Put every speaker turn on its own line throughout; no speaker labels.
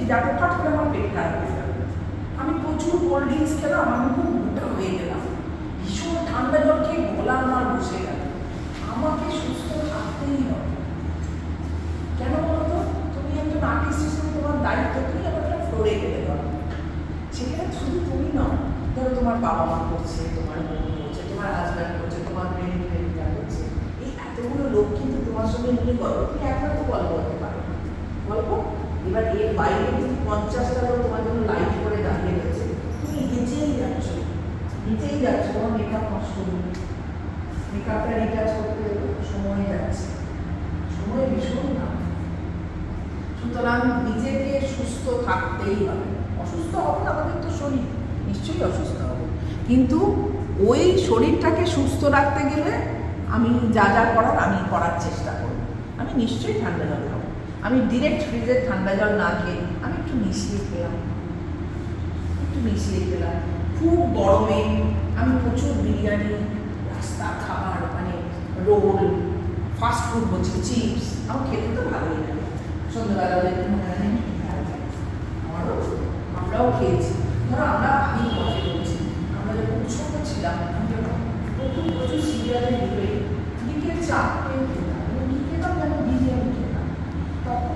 যাতে ফট করে আমার পেট খারাপ হয়ে যাবে। আমি প্রচুর কোল্ড ড্রিঙ্কস খেলাম, আমি খুব মোটা হয়ে গেলাম, ভীষণ ঠান্ডা জল খেয়ে গলা আমার বসে গেল। আমাকে সুস্থ থাকতেই হবে। কেন বলতো? তুমি একজন আর্টিস্ট হিসেবে তোমার দায়িত্ব, তুমি একটা ফ্লোরে গেলে পারো। সেখানে শুধু তুমি নাও, ধরো তোমার বাবা মা করছে, তোমার বোন করছে, তোমার হাজব্যান্ড করছে, তোমার প্রেমিকা করছে, এই এতগুলো লোক কিন্তু তোমার সঙ্গে নিয়ে গল্প, তুমি একবার তো গল্প করতে পারো গল্প। এবার এর বাইরে যদি 50টা লোক তোমার জন্য লাইট করে দাঁড়িয়ে রয়েছে, তুমি হেঁচেই যাচ্ছ, তোমার মেকআপ নষ্ট হবে, মেকআপটা রিটাচ করতে সময় যাচ্ছে, সময় ভীষণ না। সুতরাং নিজেকে সুস্থ থাকতেই হবে। অসুস্থ হবো না, আমাদের তো শরীর, নিশ্চয়ই অসুস্থ হবো, কিন্তু ওই শরীরটাকে সুস্থ রাখতে গেলে আমি যা যা করার আমি করার চেষ্টা করব। আমি নিশ্চয়ই ঠান্ডা জল খাবো, আমি ডিরেক্ট ফ্রিজের ঠান্ডা জল না খেয়ে আমি একটু মিশিয়ে খেলাম, খুব গরমে আমি প্রচুর বিরিয়ানি, রাস্তার খাবার, মানে রোল, ফাস্ট ফুড বলছি, চিপস, আমার খেতে তো ভালোই লাগে। সন্ধ্যাবেলা আমরাও খেয়েছি। ধরো আমি কথা বলছি, আমরা যখন ছোট ছিলাম, আমি যখন প্রচুর সিরিয়ালে বিকেল 4টে খেতাম, কি খেতাম যেন বিরিয়ানি খেতাম। তখন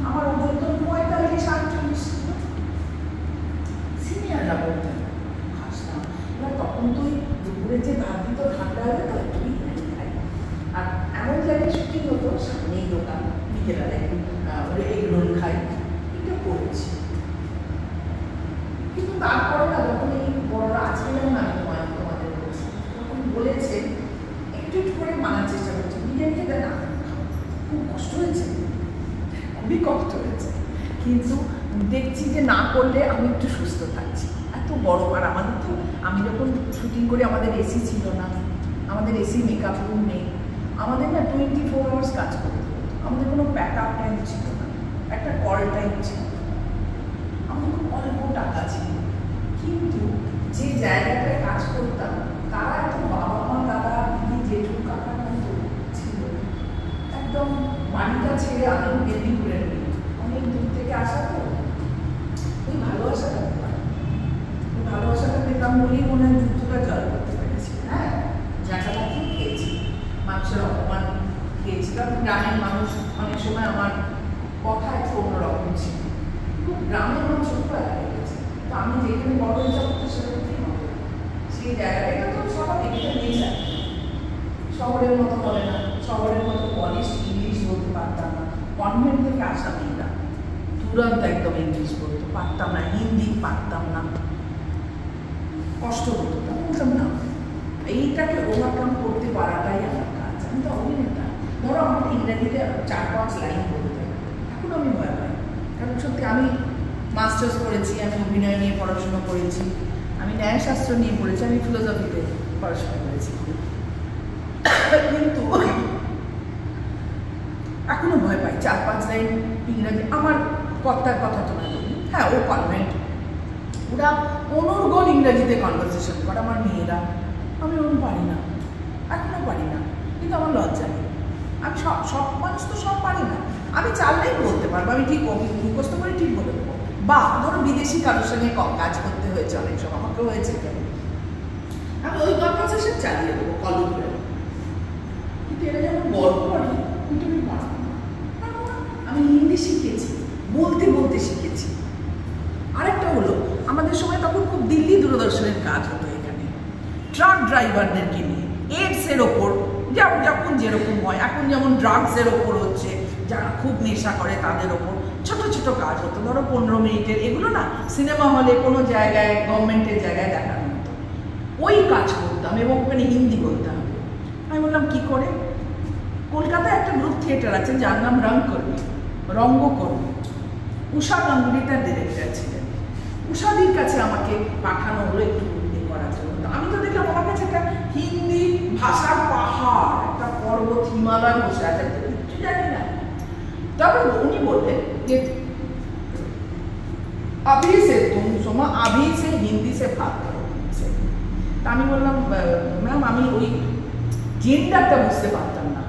আমার ওজন তো 45-48 ছিল, সিনিয়ররা বলতেন খাসতাম। এবার তখন তো দুপুরে যে ভাত দিত ঠান্ডা হয়ে যেত, একটুই খাই। আর এমন জায়গায় শুটিং হতো, সামনেই দোকান, বিকেলবেলা একটু এগ রোল খাই, এটা করেছি। কিন্তু তারপরে না, যখন এই বড়রা আজকে যেমন আমি তোমাদের বলছি, তখন বলেছে একটু একটু করে মানার চেষ্টা করছে, বিরিয়ানি খেতে না খুব কষ্ট হয়েছে, খুবই কষ্ট হয়েছে, কিন্তু দেখছি যে না করলে আমি একটু সুস্থ থাকছি। এত বড়, আর আমাদের তো, আমি যখন শুটিং করি আমাদের এসি ছিল না, আমাদের এসি মেকআপ রুম নেই, আমাদের না 24 আওয়ার্স কাজ করতে হতো, আমাদের কোনো ব্যাক আপ টাইম ছিল না, একটা কল টাইম ছিল, আমাদের খুব অল্প টাকা ছিল। কিন্তু যে জায়গাটায় কাজ করতাম তারা এত বাবা মা, দাদা, দিদি, জেঠু, কাকার মতো ছিল, একদম বাড়িটা ছেড়ে আনন্দ মেদিনীপুরের মেয়ে, অনেক দূর থেকে আসা, তো ওই ভালোবাসাটা পেতাম বলেই মনে হয় যুদ্ধটা জয় করতে পেরেছি। হ্যাঁ, জায়গাটা খুব খেয়েছি, মানুষের অপমান খেয়েছিলাম। গ্রামের মানুষ অনেক সময় আমার কথা একটু অন্যরকম ছিল, খুব গ্রামের মানুষ ছোট হয়ে গেছে, তো আমি যেখানে বড় হয়ে যাবো সেরকমই হবে, সেই জায়গাটা তো স্বাভাবিক, এটা নেচার। শহরের মতো হবে না, শহরের মতো পলিশ ইংলিশ বলতে পারতাম না, কনভেন্ট থেকে আসা মেয়েরা তুরন্ত একদম ইংলিশ বলতে পারতাম না, হিন্দি পারতাম না, কষ্ট হতো, বলতাম না। এইটাকে ওভারকাম করতে পারাটাই আমার কাজ। আমি তো অভিনেতা, ধরো আমাকে ইংরেজিতে 4-5 লাইন বলতে, এখন আমি ভয় পাই, কারণ সত্যি আমি মাস্টার্স করেছি, আমি অভিনয় নিয়ে পড়াশোনা করেছি, আমি ন্যায়শাস্ত্র নিয়ে পড়েছি, আমি ফিলোসফিতে পড়াশোনা করেছি, কিন্তু এখনো ভয় পাই 4-5 লাইন ইংরেজি। আমার কর্তার কথা তো বলি, হ্যাঁ ও কনভেন্ট, ওরা অনর্গল ইংরেজিতে কনভারসেশন করে, আমার মেয়েরা, আমি ওরকম পারি না, এখনো পারি না, কিন্তু আমার লজ্জা নেই। আমি সব মানুষ তো সব পারি না, আমি চাইলেই বলতে পারবো, আমি ঠিক মুখস্থ করে ঠিক বলে দেবো। বা ধরো বিদেশি কারোর সঙ্গে কাজ করতে হয়েছে, অনেক সময় আমাকেও হয়েছে, কেন আমি ওই কনভারসেশন চালিয়ে দেবো কলম করে, কিন্তু এটা যেমন গল্প পড়ি কিন্তু আমি পারবো না। আমি হিন্দি শিখেছি, বলতে বলতে শিখেছি। আরেকটা হলো, আমাদের সময় তখন খুব দিল্লি দূরদর্শনের কাজ হতো এখানে, ট্রাক ড্রাইভারদেরকে নিয়ে এডসের ওপর, যখন যেরকম হয়, এখন যেমন ড্রাগসের ওপর হচ্ছে, যারা খুব নেশা করে তাদের ওপর ছোট ছোট কাজ হতো, ধরো 15 মিনিটের, এগুলো না সিনেমা হলে কোনো জায়গায় গভর্নমেন্টের জায়গায় দেখানো হতো, ওই কাজ করতাম এবং ওখানে হিন্দি বলতে হবে। আমি বললাম কি করে? কলকাতায় একটা গ্রুপ থিয়েটার আছে যার নাম রঙ্গকর্মী, উষা গাঙ্গুলি তার ডিরেক্টর ছিলেন। উষাদির কাছে আমাকে পাঠানো হলো একটু করার জন্য। আমি তো দেখলাম আমার কাছে একটা হিন্দি ভাষার পাহাড়, একটা পর্বত, হিমালয় বসে আছে, কিচ্ছু জানি না। তবে উনি বললেন যে अभी से तुम सोमा अभी से हिंदी से बात करो। তা আমি বললাম ম্যাম আমি ওই জেন্ডারটা বুঝতে পারতাম না।